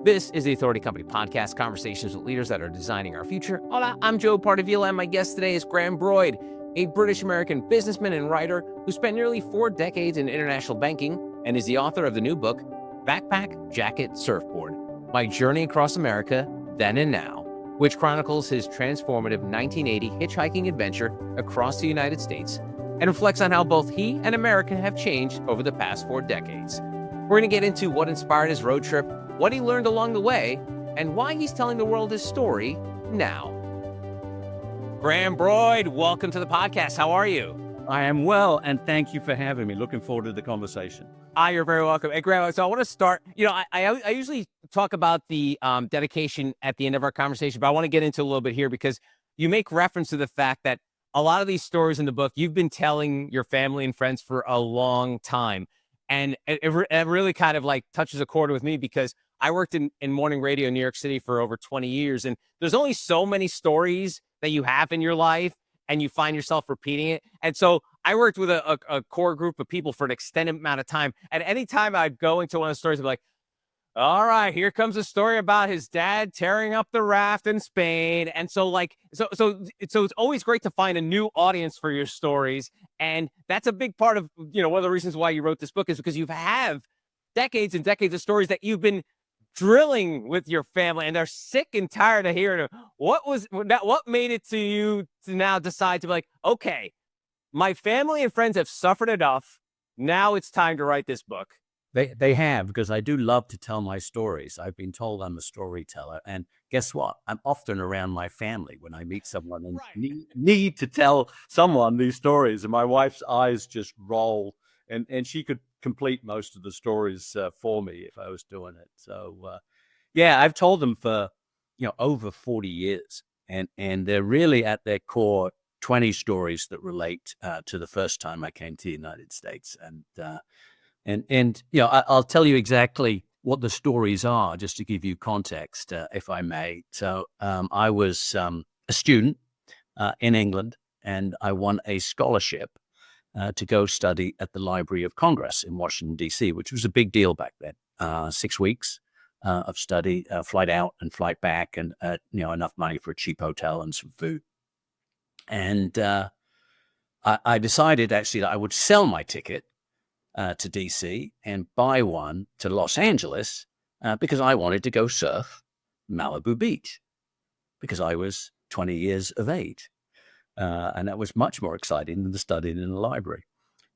This is the Authority Company Podcast, conversations with leaders that are designing our future. Hola, I'm Joe Pardavila, and my guest today is Graham Broyd, a British-American businessman and writer who spent nearly 4 decades in international banking and is the author of the new book, Backpack, Jacket, Surfboard, My Journey Across America, Then and Now, which chronicles his transformative 1980 hitchhiking adventure across the United States and reflects on how both he and America have changed over the past 4 decades. We're going to get into what inspired his road trip, what he learned along the way, and why he's telling the world his story now. Graham Broyd, welcome to the podcast. How are you? I am well, and thank you for having me. Looking forward to the conversation. You're very welcome. Hey, Graham, so I want to start, I usually talk about the dedication at the end of our conversation, but I want to get into a little bit here because you make reference to the fact that a lot of these stories in the book, you've been telling your family and friends for a long time. And it really kind of like touches a chord with me because I worked in morning radio in New York City for over 20 years. And there's only so many stories that you have in your life and you find yourself repeating it. And so I worked with a core group of people for an extended amount of time. And any time I'd go into one of the stories, I'd be like, all right, here comes a story about his dad tearing up the raft in Spain. And so it's always great to find a new audience for your stories. And that's a big part of, one of the reasons why you wrote this book is because you have decades and decades of stories that you've been drilling with your family and they're sick and tired of hearing what made it to you to now decide to be like, okay, my family and friends have suffered enough. Now it's time to write this book. They have, because I do love to tell my stories. I've been told I'm a storyteller. And guess what? I'm often around my family when I meet someone and need to tell someone these stories. And my wife's eyes just roll. And she could complete most of the stories for me if I was doing it. So, I've told them for, over 40 years. And they're really at their core 20 stories that relate to the first time I came to the United States. And I'll tell you exactly what the stories are, just to give you context, if I may. So I was a student in England, and I won a scholarship to go study at the Library of Congress in Washington, D.C., which was a big deal back then. 6 weeks of study, flight out and flight back, and enough money for a cheap hotel and some food. And I decided actually that I would sell my ticket to DC and buy one to Los Angeles because I wanted to go surf Malibu Beach because I was 20 years of age. And that was much more exciting than studying in the library.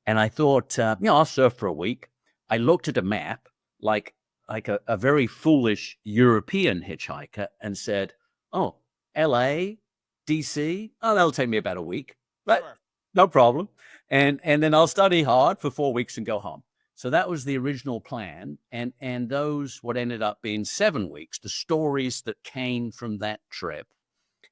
And I thought, I'll surf for a week. I looked at a map like a very foolish European hitchhiker and said, oh, LA, DC, that'll take me about a week. But sure. No problem. And then I'll study hard for 4 weeks and go home. So that was the original plan. And those, what ended up being 7 weeks, the stories that came from that trip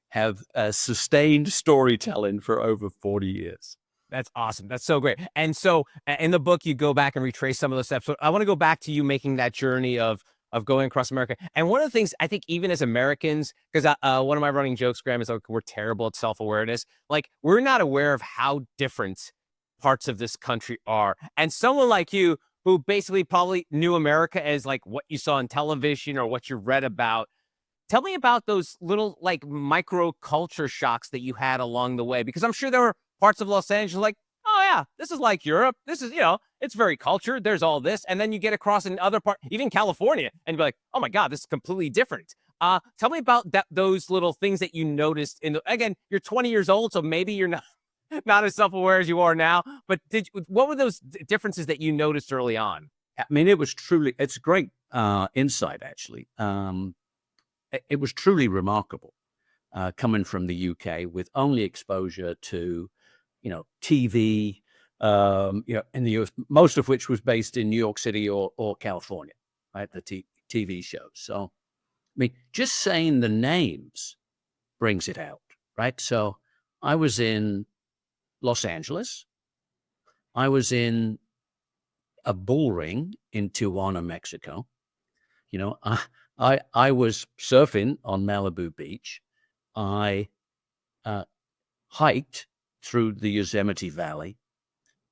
have sustained storytelling for over 40 years. That's awesome. That's so great. And so in the book, you go back and retrace some of those steps. So I want to go back to you making that journey of going across America. And one of the things I think even as Americans, because one of my running jokes, Graham, is like, we're terrible at self-awareness. Like, we're not aware of how different parts of this country are. And someone like you, who basically probably knew America as like what you saw on television or what you read about, tell me about those little like micro culture shocks that you had along the way, because I'm sure there were parts of Los Angeles like, oh yeah, this is like Europe. This is, it's very cultured. There's all this. And then you get across in other parts, even California, and you're like, oh my God, this is completely different. Tell me about those little things that you noticed again, you're 20 years old, so maybe you're not as self-aware as you are now, but what were those differences that you noticed early on? I mean, it's great insight, actually. It was truly remarkable coming from the UK with only exposure to, TV, in the US, most of which was based in New York City or California, right? The TV shows. So, I mean, just saying the names brings it out, right? So I was in Los Angeles. I was in a bull ring in Tijuana, Mexico. I was surfing on Malibu Beach. I hiked through the Yosemite Valley.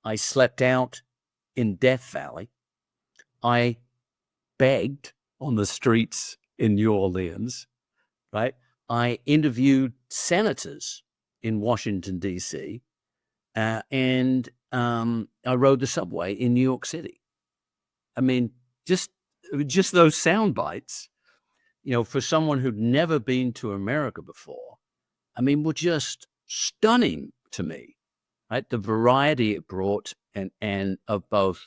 I slept out in Death Valley. I begged on the streets in New Orleans, right? I interviewed senators in Washington, D.C., and I rode the subway in New York City. I mean, just those sound bites, for someone who'd never been to America before, I mean, were just stunning to me, right? The variety it brought and of both,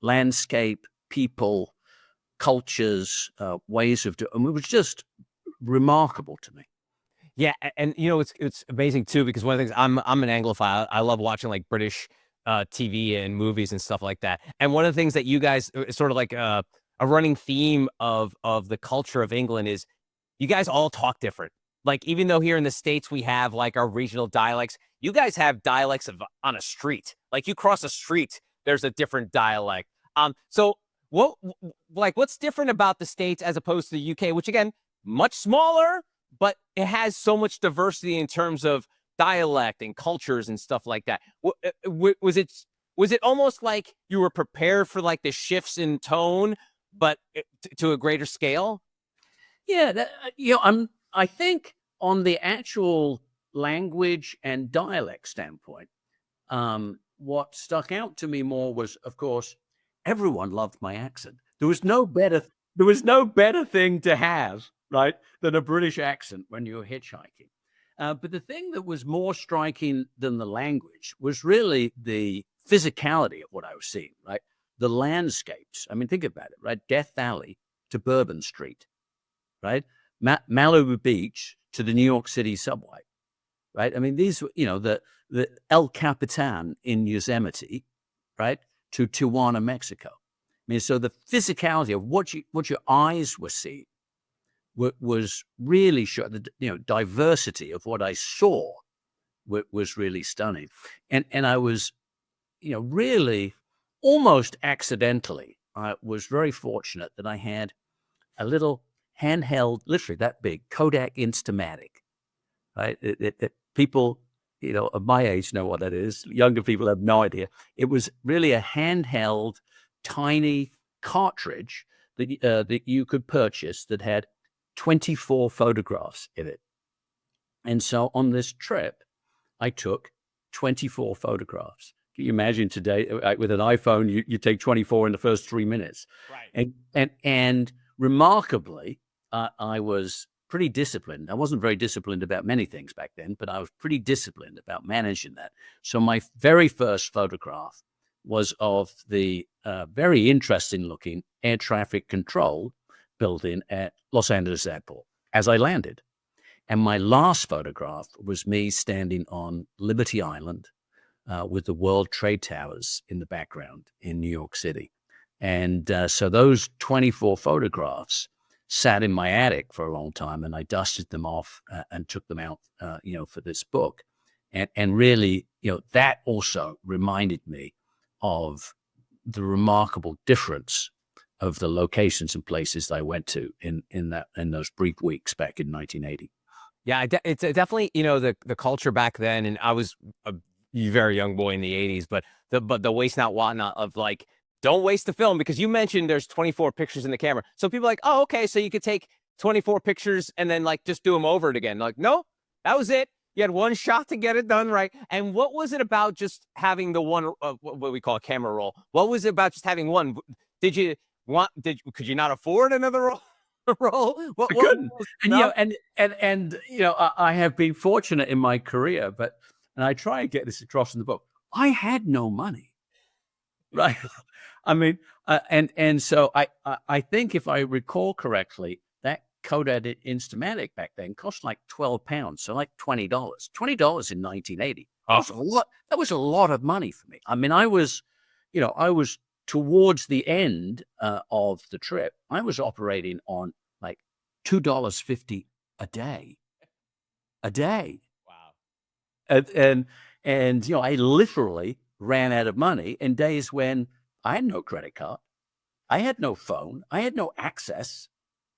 landscape, people, cultures, ways of doing. I mean, it was just remarkable to me. Yeah, and it's amazing too because one of the things I'm an Anglophile. I love watching like British TV and movies and stuff like that. And one of the things that you guys sort of like a running theme of the culture of England is you guys all talk different. Like even though here in the States we have like our regional dialects, you guys have dialects on a street. Like you cross a street, there's a different dialect. So what's different about the States as opposed to the UK, which again, much smaller, but it has so much diversity in terms of dialect and cultures and stuff like that. Was it almost like you were prepared for like the shifts in tone, but to a greater scale? Yeah, I think on the actual language and dialect standpoint, what stuck out to me more was, of course, everyone loved my accent. There was no better thing to have, right, than a British accent when you were hitchhiking. But the thing that was more striking than the language was really the physicality of what I was seeing, right? The landscapes. I mean, think about it, right? Death Valley to Bourbon Street, right? Malibu Beach to the New York City subway, right? I mean, these, the El Capitan in Yosemite, right, to Tijuana, Mexico. I mean, so the physicality of what your eyes were seeing was really sure. The diversity of what I saw was really stunning, and I was, really almost accidentally, I was very fortunate that I had a little handheld, literally that big, Kodak Instamatic. Right, people of my age know what that is. Younger people have no idea. It was really a handheld, tiny cartridge that you could purchase that had 24 photographs in it. And so on this trip, I took 24 photographs. Can you imagine today with an iPhone, you take 24 in the first 3 minutes? Right. And remarkably, I was pretty disciplined. I wasn't very disciplined about many things back then, but I was pretty disciplined about managing that. So my very first photograph was of the very interesting looking air traffic control building at Los Angeles Airport as I landed. And my last photograph was me standing on Liberty Island with the World Trade Towers in the background in New York City. And so those 24 photographs sat in my attic for a long time, and I dusted them off and took them out, for this book. And really, that also reminded me of the remarkable difference of the locations and places I went to in those brief weeks back in 1980. Yeah, it's definitely, the culture back then, and I was a very young boy in the 80s, but the waste not, want not of like, don't waste the film, because you mentioned there's 24 pictures in the camera. So people are like, oh, okay, so you could take 24 pictures and then like just do them over it again. Like, no, that was it. You had one shot to get it done right. And what was it about just having the one, what we call a camera roll? What was it about just having one? Could you not afford another roll? I couldn't. And I have been fortunate in my career, and I try and get this across in the book. I had no money, right? I mean, and so I think if I recall correctly, that Kodak Instamatic back then cost like £12, so like $20. $20 in 1980. That was a lot. That was a lot of money for me. I mean, I was towards the end of the trip. I was operating on like $2.50 a day. Wow. And I literally ran out of money in days when I had no credit card, I had no phone, I had no access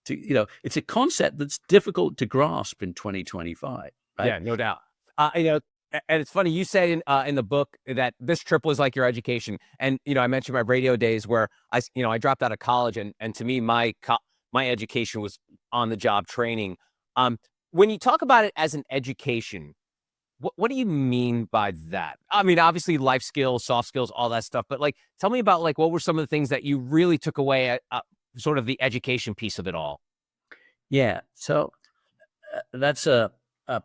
to, it's a concept that's difficult to grasp in 2025, right? Yeah, no doubt. And it's funny you say in the book that this trip was like your education. And I mentioned my radio days where I dropped out of college, and to me my education was on the job training. When you talk about it as an education, what do you mean by that? I mean, obviously life skills, soft skills, all that stuff, but like tell me about like what were some of the things that you really took away at sort of the education piece of it all? Yeah. So that's a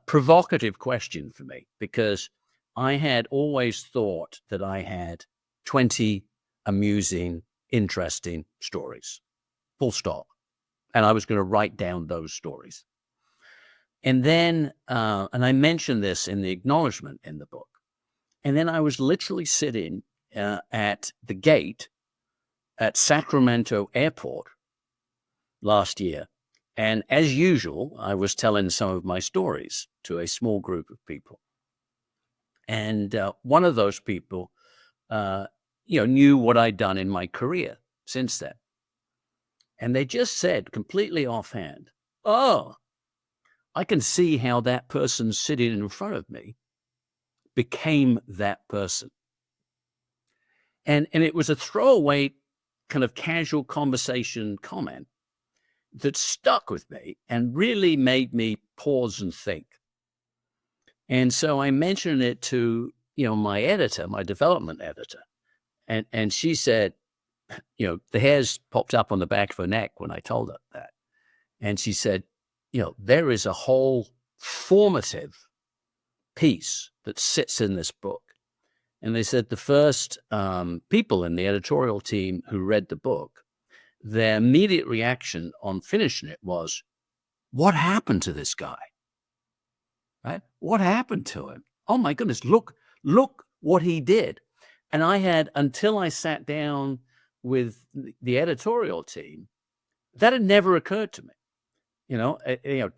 provocative question for me, because I had always thought that I had 20 amusing, interesting stories, full stop. And I was going to write down those stories. And then, and I mentioned this in the acknowledgement in the book. And then I was literally sitting at the gate at Sacramento Airport last year. And as usual, I was telling some of my stories to a small group of people. And one of those people, knew what I'd done in my career since then. And they just said completely offhand, "Oh, I can see how that person sitting in front of me became that person." And it was a throwaway kind of casual conversation comment that stuck with me and really made me pause and think. And so I mentioned it to, my editor, my development editor. And she said, the hairs popped up on the back of her neck when I told her that. And she said, there is a whole formative piece that sits in this book. And they said the first people in the editorial team who read the book, their immediate reaction on finishing it was, "What happened to this guy? Right? What happened to him? Oh my goodness, look what he did." And I had, until I sat down with the editorial team, that had never occurred to me,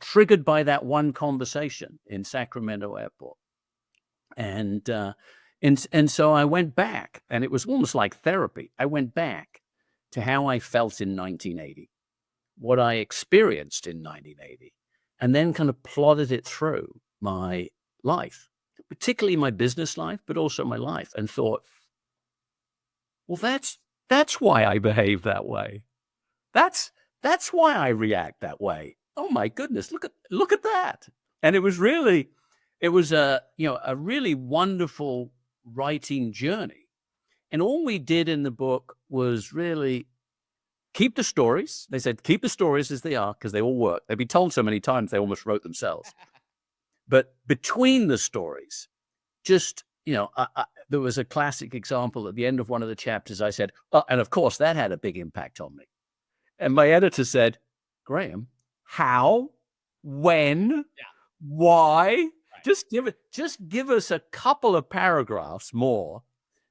triggered by that one conversation in Sacramento Airport. And so I went back, and it was almost like therapy. I went back to how I felt in 1980, what I experienced in 1980, and then kind of plotted it through my life, particularly my business life, but also my life, and thought, well, that's why I behave that way. That's why I react that way. Oh my goodness, look at that. And it was a really wonderful writing journey. And all we did in the book was really keep the stories. They said, keep the stories as they are, because they all work. They'd been told so many times they almost wrote themselves. But between the stories, just, there was a classic example at the end of one of the chapters. I said, "Oh, and of course, that had a big impact on me." And my editor said, "Graham, how, when, why? Right. Just give us a couple of paragraphs more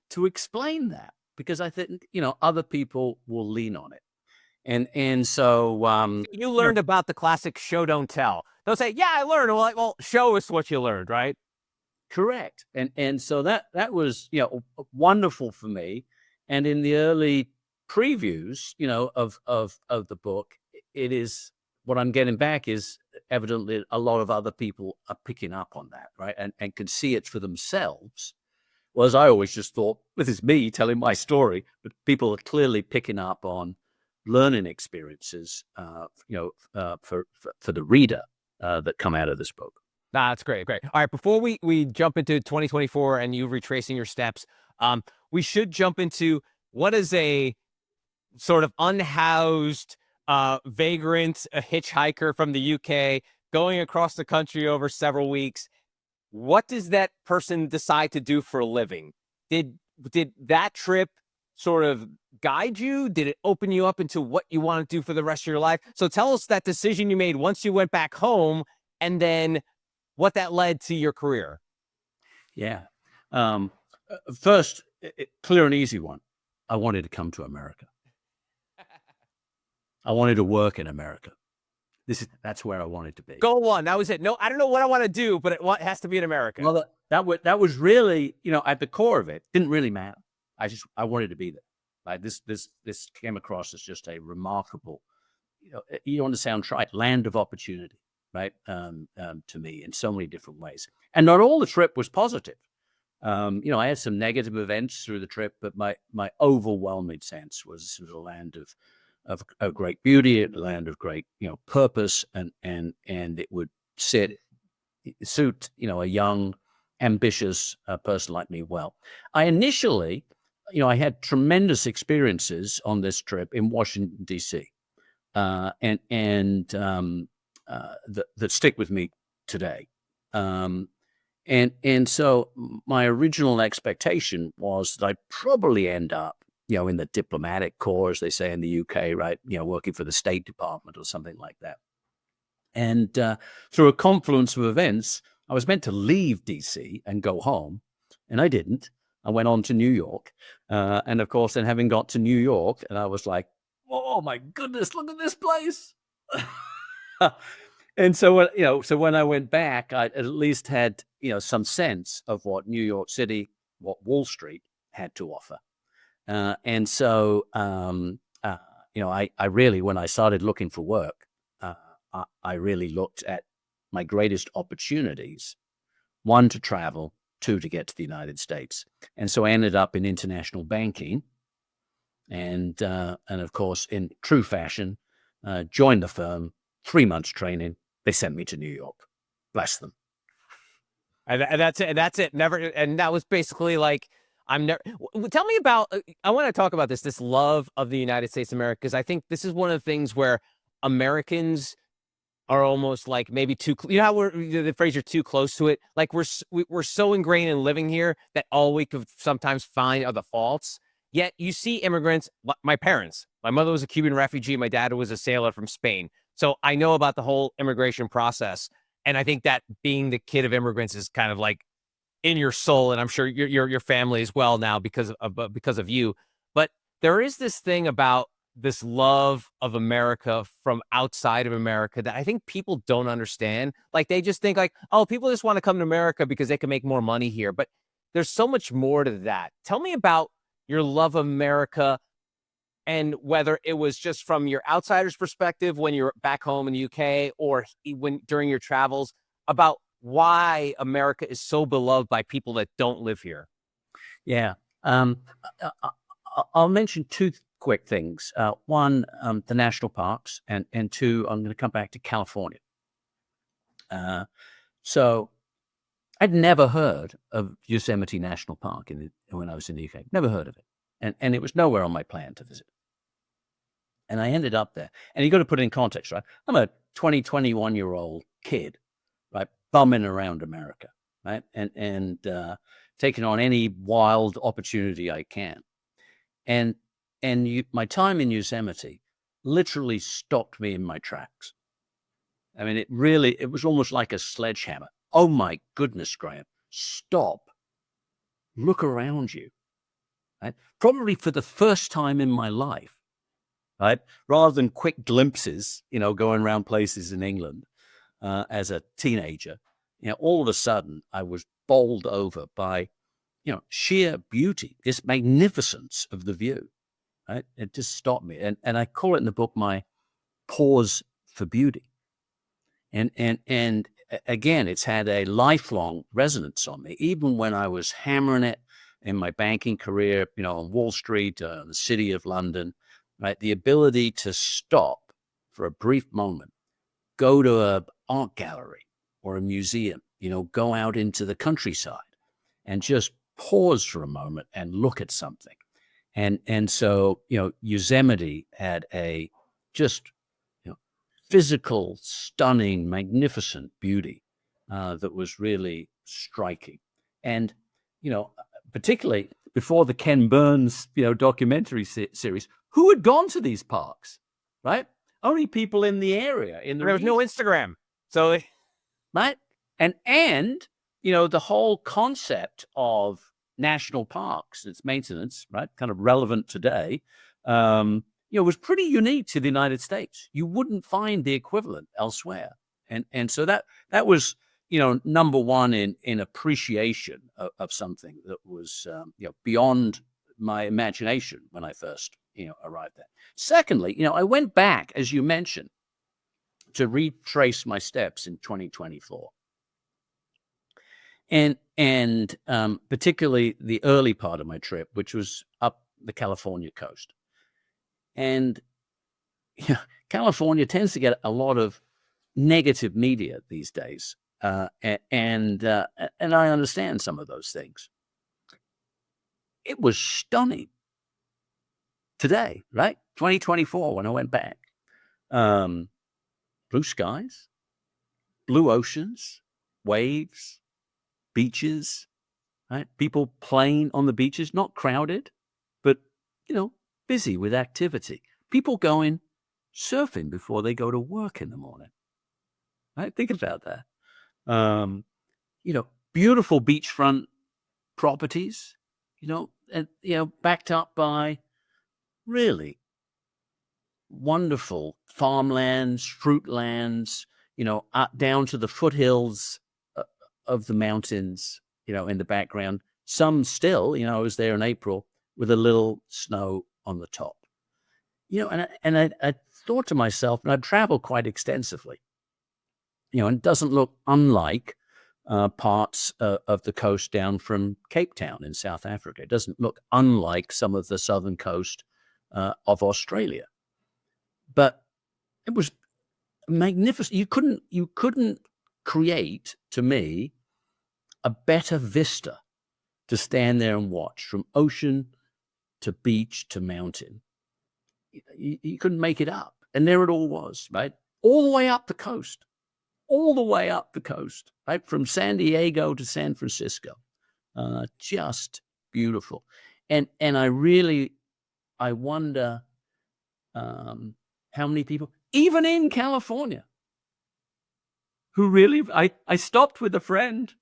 to explain that, because I think, other people will lean on it." And so You learned about the classic show don't tell. They'll say, "Yeah, I learned." Well, show us what you learned, right? correct. And so that was, wonderful for me. And in the early previews, of the book, it is, what I'm getting back is evidently a lot of other people are picking up on that, right? And can see it for themselves. Whereas I always just thought, this is me telling my story, but people are clearly picking up on learning experiences, for the reader that come out of this book. Nah, that's great, great. All right, before we jump into 2024 and you retracing your steps, we should jump into what is a sort of unhoused vagrant, a hitchhiker from the UK going across the country over several weeks. What does that person decide to do for a living? Did that trip sort of guide you? Did it open you up into what you want to do for the rest of your life? So tell us that decision you made once you went back home, and then what that led to your career. Yeah. First, clear and easy one. I wanted to come to America. I wanted to work in America. That's where I wanted to be. Goal one. That was it. No, I don't know what I want to do, but it has to be in America. Well, that was really, at the core of it. Didn't really matter. I wanted to be there. Like this came across as just a remarkable, you don't want to sound trite, land of opportunity. right? To me in so many different ways. And not all the trip was positive. I had some negative events through the trip, but my overwhelming sense was this was a land of great beauty, a land of great, purpose, and it would suit, a young, ambitious person like me well. I initially, I had tremendous experiences on this trip in Washington, D.C., that stick with me today. And so my original expectation was that I'd probably end up, in the diplomatic corps, as they say in the UK, right? Working for the State Department or something like that. And through a confluence of events, I was meant to leave DC and go home, and I didn't. I went on to New York. And of course, then having got to New York, and I was like, oh my goodness, look at this place. And so, when I went back, I at least had, some sense of what New York City, what Wall Street had to offer. And so, I really, when I started looking for work, I really looked at my greatest opportunities, one, to travel, two, to get to the United States. And so I ended up in international banking, and of course, in true fashion, joined the firm, 3 months training. They sent me to New York. Bless them. And that's it. That's it. Never. And that was basically like, I'm never. Tell me about. I want to talk about this love of the United States of America, because I think this is one of the things where Americans are almost like maybe too. You know how the phrase, you're too close to it. Like we're so ingrained in living here that all we could sometimes find are the faults. Yet you see immigrants. My parents. My mother was a Cuban refugee. My dad was a sailor from Spain. So I know about the whole immigration process. And I think that being the kid of immigrants is kind of like in your soul. And I'm sure your family as well now because of you. But there is this thing about this love of America from outside of America that I think people don't understand. Like they just think like, oh, people just want to come to America because they can make more money here. But there's so much more to that. Tell me about your love of America, and whether it was just from your outsider's perspective when you're back home in the UK, or when during your travels, about why America is so beloved by people that don't live here. Yeah. I'll mention two quick things. One, the national parks, and two, I'm going to come back to California. So I'd never heard of Yosemite National Park when I was in the UK. Never heard of it. And it was nowhere on my plan to visit. And I ended up there. And you got to put it in context, right? I'm a 21-year-old kid, right? Bumming around America, right? And taking on any wild opportunity I can. And my time in Yosemite literally stopped me in my tracks. I mean, it was almost like a sledgehammer. Oh my goodness, Graham, stop. Look around you. Right? Probably for the first time in my life, right? Rather than quick glimpses, going around places in England as a teenager, all of a sudden I was bowled over by, sheer beauty, this magnificence of the view, right? It just stopped me. And I call it in the book my pause for beauty. And again, it's had a lifelong resonance on me, even when I was hammering it in my banking career, on Wall Street, the city of London, right? The ability to stop for a brief moment, go to an art gallery or a museum, go out into the countryside and just pause for a moment and look at something. And so, Yosemite had a just, physical, stunning, magnificent beauty that was really striking. And, particularly before the Ken Burns, documentary series, who had gone to these parks, right? Only people in the area. There was no Instagram. So, right? And the whole concept of national parks, its maintenance, right, kind of relevant today, was pretty unique to the United States. You wouldn't find the equivalent elsewhere. And so that was, number one in appreciation of something that was, beyond my imagination when I first, arrived there. Secondly, I went back, as you mentioned, to retrace my steps in 2024. And particularly the early part of my trip, which was up the California coast. And California tends to get a lot of negative media these days. And I understand some of those things. It was stunning today, right? 2024, when I went back. Blue skies, blue oceans, waves, beaches, right? People playing on the beaches, not crowded, but, busy with activity. People going surfing before they go to work in the morning, right? Think about that. Beautiful beachfront properties, and, backed up by really wonderful farmlands, fruitlands, down to the foothills of the mountains, in the background. Some still, I was there in April with a little snow on the top. And I thought to myself, and I've traveled quite extensively, and it doesn't look unlike parts of the coast down from Cape Town in South Africa. It doesn't look unlike some of the southern coast of Australia. But it was magnificent. You couldn't create, to me, a better vista to stand there and watch from ocean to beach to mountain. You couldn't make it up. And there it all was, right? All the way up the coast. Right? From San Diego to San Francisco. Just beautiful. And I wonder how many people, even in California, who really, I stopped with a friend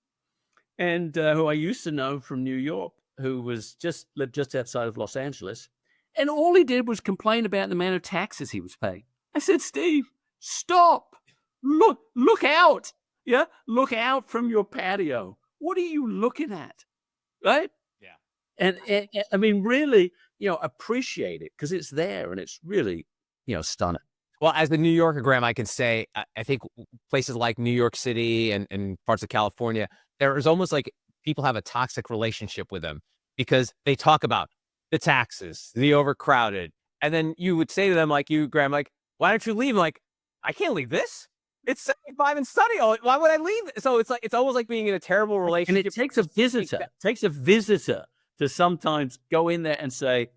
and who I used to know from New York, who lived just outside of Los Angeles. And all he did was complain about the amount of taxes he was paying. I said, Steve, stop. Look out. Yeah. Look out from your patio. What are you looking at? Right. Yeah. And I mean, really, appreciate it because it's there and it's really, stunning. Well, as the New Yorker, Graham, I can say, I think places like New York City and parts of California, there is almost like people have a toxic relationship with them because they talk about the taxes, the overcrowded. And then you would say to them, like you, Graham, like, why don't you leave? I'm like, I can't leave this. It's 75 and sunny. Why would I leave? So it's almost like being in a terrible relationship. And it takes a visitor to sometimes go in there and say,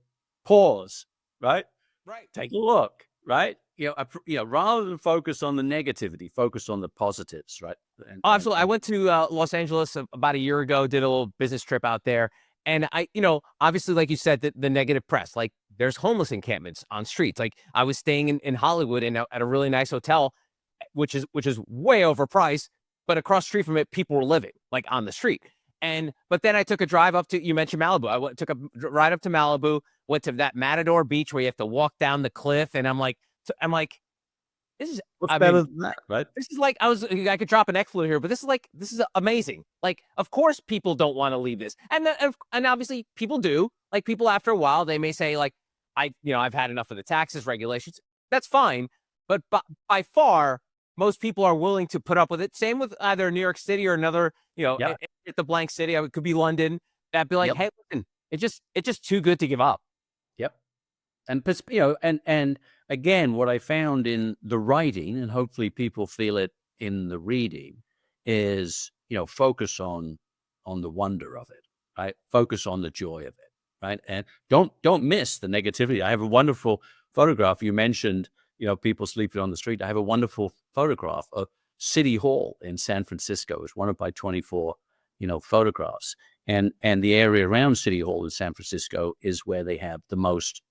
pause, right? Right. Take a look, right? Rather than focus on the negativity, focus on the positives, right? Absolutely. I went to Los Angeles about a year ago, did a little business trip out there. And obviously, like you said, the negative press, like there's homeless encampments on streets. Like I was staying in Hollywood at a really nice hotel, which is way overpriced, but across the street from it, people were living like on the street. But then I took a drive up to, you mentioned Malibu. Took a ride up to Malibu, went to that Matador Beach where you have to walk down the cliff. And I'm like, this is better than that, right? This is like, I could drop an exfluent here, but this is amazing. Like, of course people don't want to leave this. And obviously people do. Like people after a while, they may say like, I've had enough of the taxes, regulations. That's fine. But by far, most people are willing to put up with it. Same with either New York City or another, Yep. at the blank city. It could be London. That'd be like, Yep. hey, listen, it's just too good to give up. Yep. And again, what I found in the writing, and hopefully people feel it in the reading, is focus on the wonder of it, right? Focus on the joy of it, right? And don't miss the negativity. I have a wonderful photograph. You mentioned people sleeping on the street. I have a wonderful photograph of City Hall in San Francisco. It's one of my 24 photographs, and the area around City Hall in San Francisco is where they have the most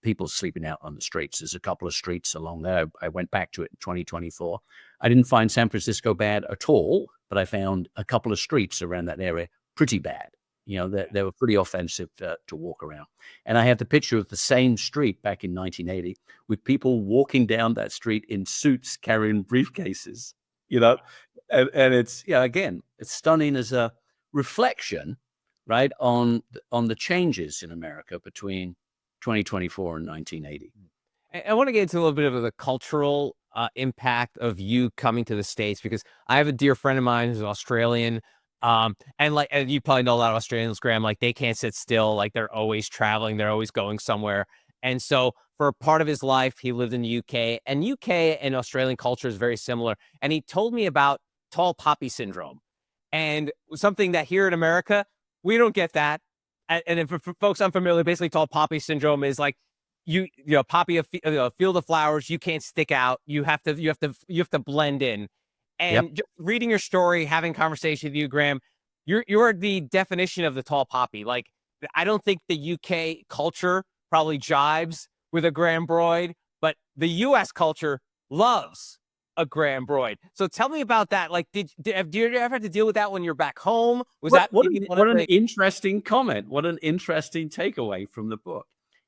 people sleeping out on the streets. There's a couple of streets along there. I went back to it in 2024. I didn't find San Francisco bad at all, but I found a couple of streets around that area pretty bad. They were pretty offensive to walk around. And I have the picture of the same street back in 1980 with people walking down that street in suits carrying briefcases, and it's, again, it's stunning as a reflection, right, on the changes in America between 2024 and 1980. I want to get into a little bit of the cultural impact of you coming to the States? Because I have a dear friend of mine who's Australian. And you probably know a lot of Australians, Graham, like they can't sit still, like they're always traveling, they're always going somewhere. And so for a part of his life, he lived in the UK, and UK and Australian culture is very similar. And he told me about tall poppy syndrome, and something that here in America, we don't get that. And if, for folks unfamiliar, basically tall poppy syndrome is like poppy, a field of flowers, you can't stick out. You have to blend in. Yep. And just reading your story, having conversation with you, Graham, you're the definition of the tall poppy. Like, I don't think the UK culture probably jibes with a Graham Broyd, but the US culture loves a Graham Broyd. So tell me about that. Like, do you ever have to deal with that when you're back home? Was that What maybe an, one what of an the interesting comment. What an interesting takeaway from the book.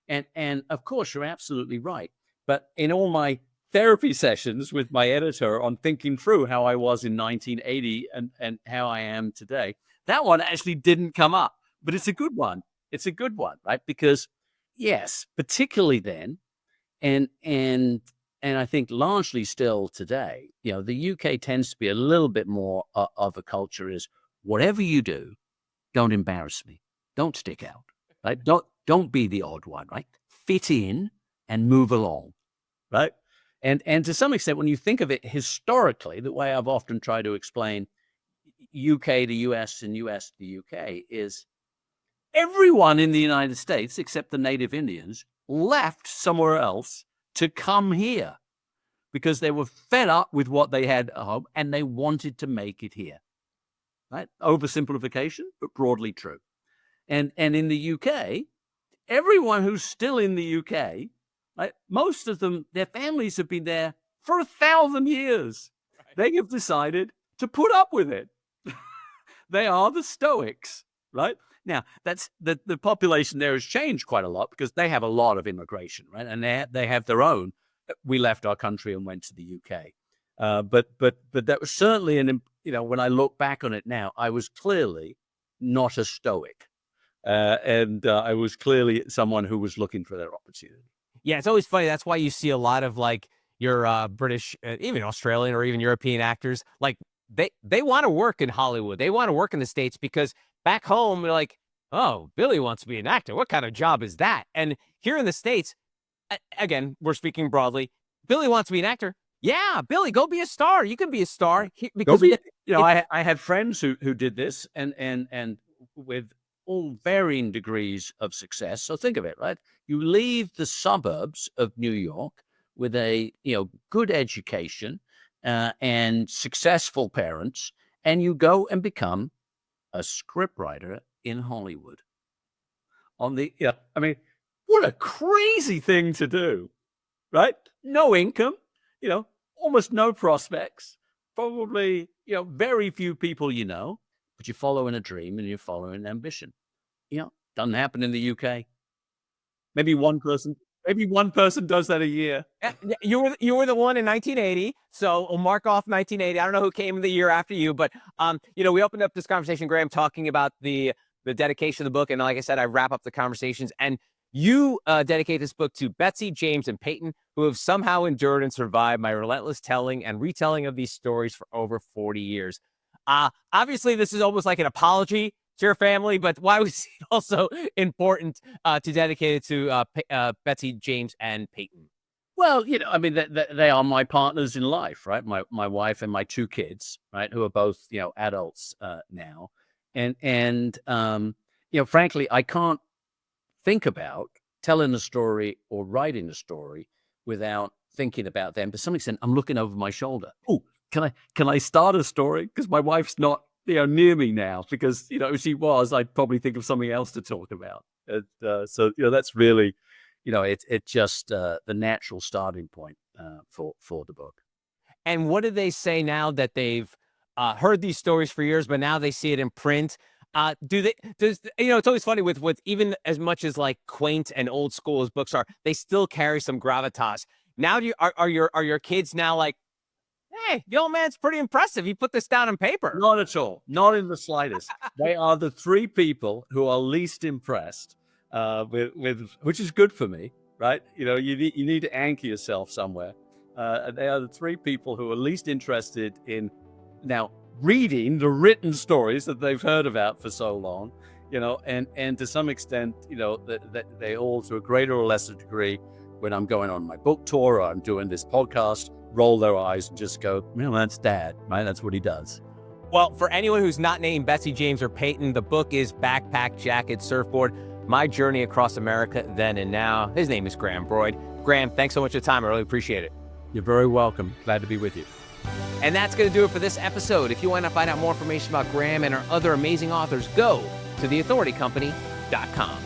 And of course, you're absolutely right. But in all my therapy sessions with my editor on thinking through how I was in 1980 and how I am today, that one actually didn't come up. But it's a good one. It's a good one, right? Because yes, particularly then, and I think largely still today, the UK tends to be a little bit more of a culture is whatever you do, don't embarrass me, don't stick out, right? Don't be the odd one, right? Fit in and move along, right? And to some extent, when you think of it historically, the way I've often tried to explain UK to US and US to UK is everyone in the United States, except the native Indians, left somewhere else to come here because they were fed up with what they had at home and they wanted to make it here. Right? Oversimplification, but broadly true. And in the UK, everyone who's still in the UK, right, most of them, their families have been there for 1,000 years. Right. They have decided to put up with it. They are the Stoics, right? Now, that's the population there has changed quite a lot because they have a lot of immigration, right? And they have their own. We left our country and went to the UK. But that was certainly when I look back on it now, I was clearly not a Stoic. And I was clearly someone who was looking for their opportunity. Yeah, it's always funny. That's why you see a lot of like your British, even Australian or even European actors, like they want to work in Hollywood. They want to work in the States because back home, they're like, oh, Billy wants to be an actor. What kind of job is that? And here in the States, again, we're speaking broadly. Billy wants to be an actor. Yeah, Billy, go be a star. You can be a star because I had friends who did this and with all varying degrees of success. So think of it, right? You leave the suburbs of New York with a good education and successful parents, and you go and become a scriptwriter in Hollywood. What a crazy thing to do, right? No income, almost no prospects, probably, very few people but you're following a dream and you're following an ambition. Doesn't happen in the UK. Maybe one person does that a year. You were the one in 1980, so we'll mark off 1980. I don't know who came the year after you, but we opened up this conversation, Graham, talking about the dedication of the book, and like I said, I wrap up the conversations, and you dedicate this book to Betsy, James, and Peyton, who have somehow endured and survived my relentless telling and retelling of these stories for over 40 years. Obviously, this is almost like an apology to your family, but why was it also important to dedicate it to Betsy, James, and Peyton? Well, they are my partners in life, right? My wife and my two kids, right, who are both adults now, and frankly, I can't think about telling a story or writing a story without thinking about them. To some extent, I'm looking over my shoulder. Oh, can I start a story? Because my wife's not near me now. Because if she was, I'd probably think of something else to talk about. So that's really, it's just the natural starting point for the book. And what do they say now that they've heard these stories for years, but now they see it in print? It's always funny with even as much as like quaint and old school as books are, they still carry some gravitas. Now, are your kids now like, hey, the old man's pretty impressive. He put this down on paper. Not at all. Not in the slightest. They are the three people who are least impressed with which is good for me, right? You need to anchor yourself somewhere. They are the three people who are least interested in now reading the written stories that they've heard about for so long, and to some extent, that they all, to a greater or lesser degree, when I'm going on my book tour or I'm doing this podcast, roll their eyes and just go, that's Dad, right? That's what he does. Well, for anyone who's not named Betsy, James, or Peyton, the book is Backpack, Jacket, Surfboard, My Journey Across America Then and Now. His name is Graham Broyd. Graham, thanks so much for your time. I really appreciate it. You're very welcome. Glad to be with you. And that's going to do it for this episode. If you want to find out more information about Graham and our other amazing authors, go to theauthoritycompany.com.